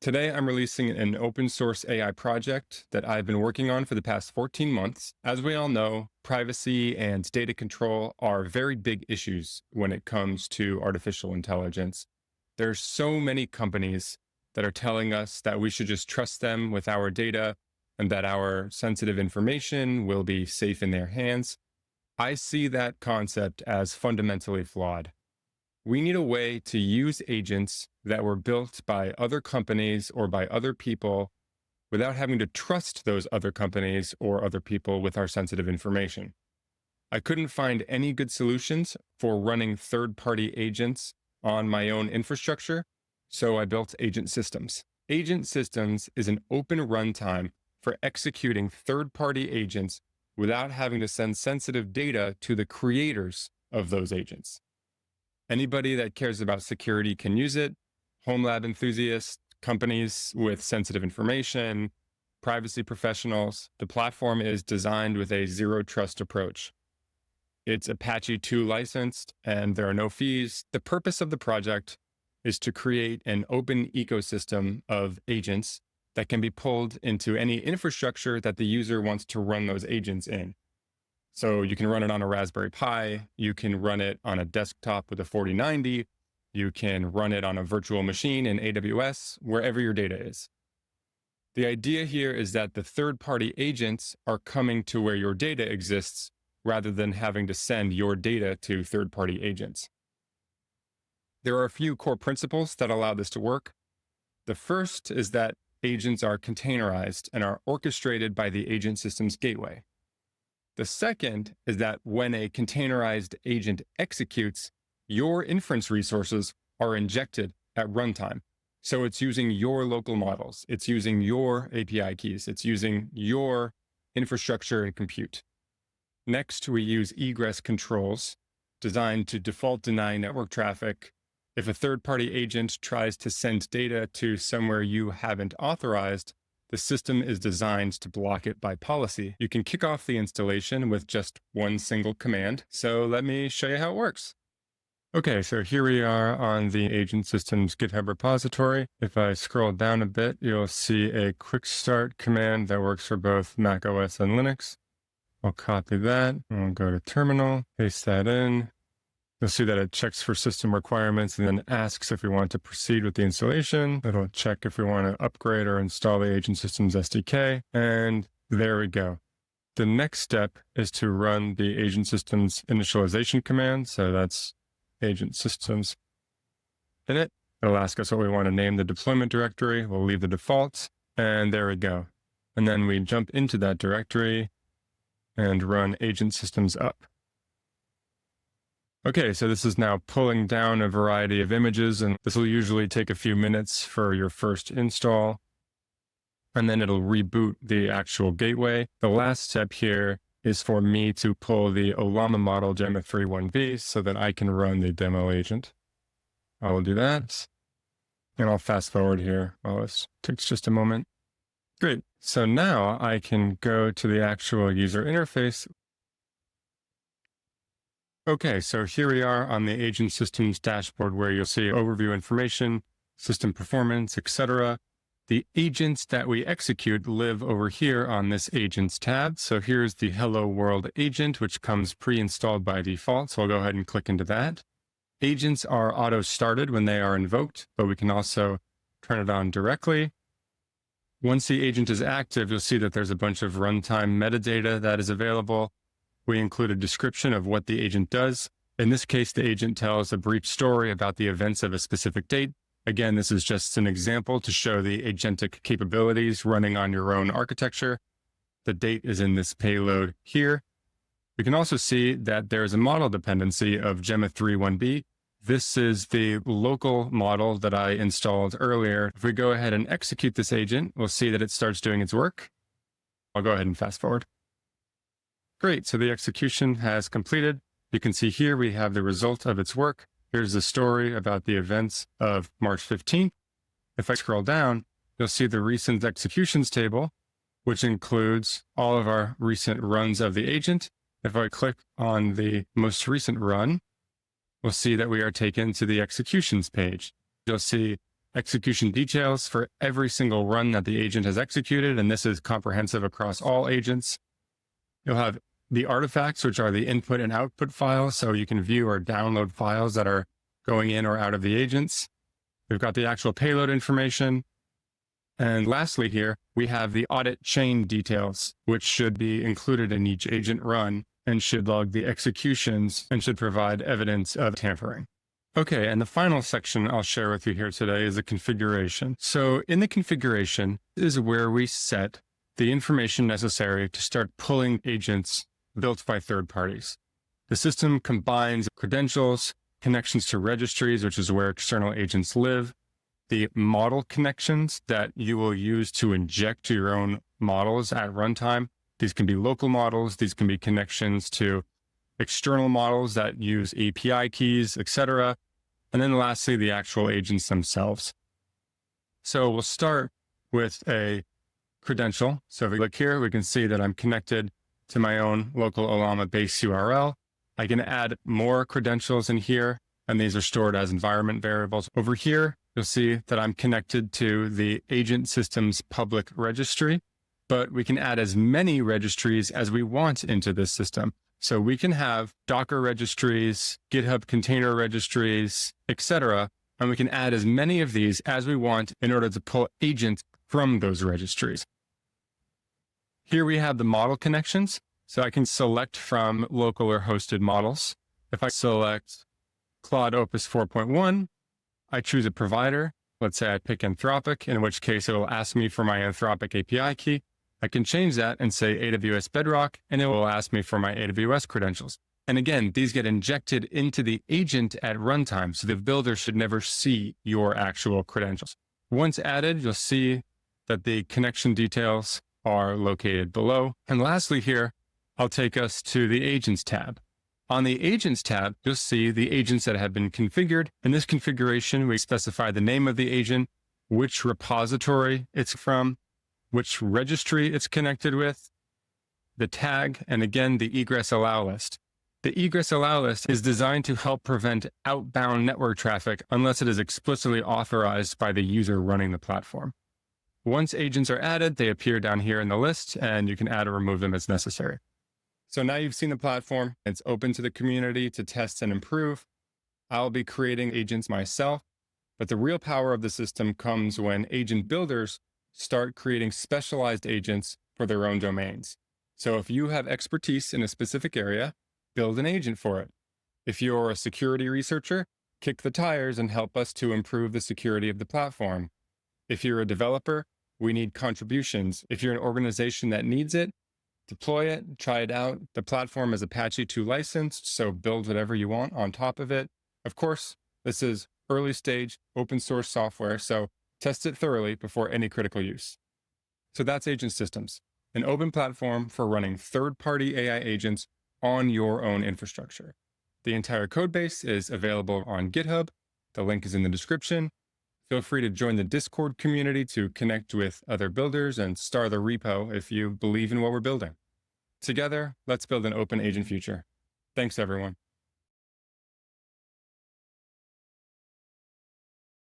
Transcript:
Today, I'm releasing an open source AI project that I've been working on for the past 14 months. As we all know, privacy and data control are very big issues when it comes to artificial intelligence. There's so many companies that are telling us that we should just trust them with our data and that our sensitive information will be safe in their hands. I see that concept as fundamentally flawed. We need a way to use agents that were built by other companies or by other people without having to trust those other companies or other people with our sensitive information. I couldn't find any good solutions for running third-party agents on my own infrastructure, so I built AgentSystems. AgentSystems is an open runtime for executing third-party agents without having to send sensitive data to the creators of those agents. Anybody that cares about security can use it. Home lab enthusiasts, companies with sensitive information, privacy professionals. The platform is designed with a zero trust approach. It's Apache 2 licensed and there are no fees. The purpose of the project is to create an open ecosystem of agents that can be pulled into any infrastructure that the user wants to run those agents in. So you can run it on a Raspberry Pi, you can run it on a desktop with a 4090, you can run it on a virtual machine in AWS, wherever your data is. The idea here is that the third-party agents are coming to where your data exists rather than having to send your data to third-party agents. There are a few core principles that allow this to work. The first is that agents are containerized and are orchestrated by the AgentSystems gateway. The second is that when a containerized agent executes, your inference resources are injected at runtime. So it's using your local models. It's using your API keys. It's using your infrastructure and compute. Next, we use egress controls designed to default deny network traffic. If a third-party agent tries to send data to somewhere you haven't authorized, the system is designed to block it by policy. You can kick off the installation with just one single command. So let me show you how it works. Okay, so here we are on the AgentSystems GitHub repository. If I scroll down a bit, you'll see a quick start command that works for both macOS and Linux. I'll copy that. I'll go to terminal, paste that in. You'll see that it checks for system requirements and then asks if we want to proceed with the installation. It'll check if we want to upgrade or install the AgentSystems SDK. And there we go. The next step is to run the AgentSystems initialization command. So that's AgentSystems init. It'll ask us what we want to name the deployment directory. We'll leave the default. And there we go. And then we jump into that directory and run AgentSystems up. Okay, so this is now pulling down a variety of images, and this will usually take a few minutes for your first install, and then it'll reboot the actual gateway. The last step here is for me to pull the Ollama model Gemma 3.1b so that I can run the demo agent. I will do that, and I'll fast forward here while this takes just a moment. Great, so now I can go to the actual user interface. Okay, so here we are on the AgentSystems dashboard where you'll see overview information, system performance, etc. The agents that we execute live over here on this Agents tab. So here's the Hello World agent, which comes pre-installed by default. So I'll go ahead and click into that. Agents are auto-started when they are invoked, but we can also turn it on directly. Once the agent is active, you'll see that there's a bunch of runtime metadata that is available. We include a description of what the agent does. In this case, the agent tells a brief story about the events of a specific date. Again, this is just an example to show the agentic capabilities running on your own architecture. The date is in this payload here. We can also see that there is a model dependency of Gemma 3.1b. This is the local model that I installed earlier. If we go ahead and execute this agent, we'll see that it starts doing its work. I'll go ahead and fast forward. Great, so the execution has completed. You can see here we have the result of its work. Here's the story about the events of March 15th. If I scroll down, you'll see the recent executions table, which includes all of our recent runs of the agent. If I click on the most recent run, we'll see that we are taken to the executions page. You'll see execution details for every single run that the agent has executed, and this is comprehensive across all agents. You'll have the artifacts, which are the input and output files, so you can view or download files that are going in or out of the agents. We've got the actual payload information. And lastly here, we have the audit chain details, which should be included in each agent run and should log the executions and should provide evidence of tampering. Okay, and the final section I'll share with you here today is the configuration. So in the configuration is where we set the information necessary to start pulling agents built by third parties. The system combines credentials, connections to registries, which is where external agents live, the model connections that you will use to inject your own models at runtime. These can be local models. These can be connections to external models that use API keys, etc. And then lastly, the actual agents themselves. So we'll start with a credential. So if we look here, we can see that I'm connected to my own local Olama base URL. I can add more credentials in here, and these are stored as environment variables. Over here, you'll see that I'm connected to the AgentSystems public registry, but we can add as many registries as we want into this system. So we can have Docker registries, GitHub container registries, etc. And we can add as many of these as we want in order to pull agents from those registries. Here we have the model connections. So I can select from local or hosted models. If I select Claude Opus 4.1, I choose a provider. Let's say I pick Anthropic, in which case it will ask me for my Anthropic API key. I can change that and say AWS Bedrock, and it will ask me for my AWS credentials. And again, these get injected into the agent at runtime, so the builder should never see your actual credentials. Once added, you'll see that the connection details are located below. And lastly here, I'll take us to the Agents tab. On the Agents tab, you'll see the agents that have been configured. In this configuration, we specify the name of the agent, which repository it's from, which registry it's connected with, the tag, and again, the egress allow list. The egress allow list is designed to help prevent outbound network traffic unless it is explicitly authorized by the user running the platform. Once agents are added, they appear down here in the list, and you can add or remove them as necessary. So now you've seen the platform. It's open to the community to test and improve. I'll be creating agents myself, but the real power of the system comes when agent builders start creating specialized agents for their own domains. So if you have expertise in a specific area, build an agent for it. If you're a security researcher, kick the tires and help us to improve the security of the platform. If you're a developer, we need contributions. If you're an organization that needs it, deploy it, try it out. The platform is Apache 2 licensed, so build whatever you want on top of it. Of course, this is early stage open source software, so test it thoroughly before any critical use. So that's AgentSystems, an open platform for running third-party AI agents on your own infrastructure. The entire code base is available on GitHub. The link is in the description. Feel free to join the Discord community to connect with other builders and star the repo if you believe in what we're building. Together, let's build an open agent future. Thanks, everyone.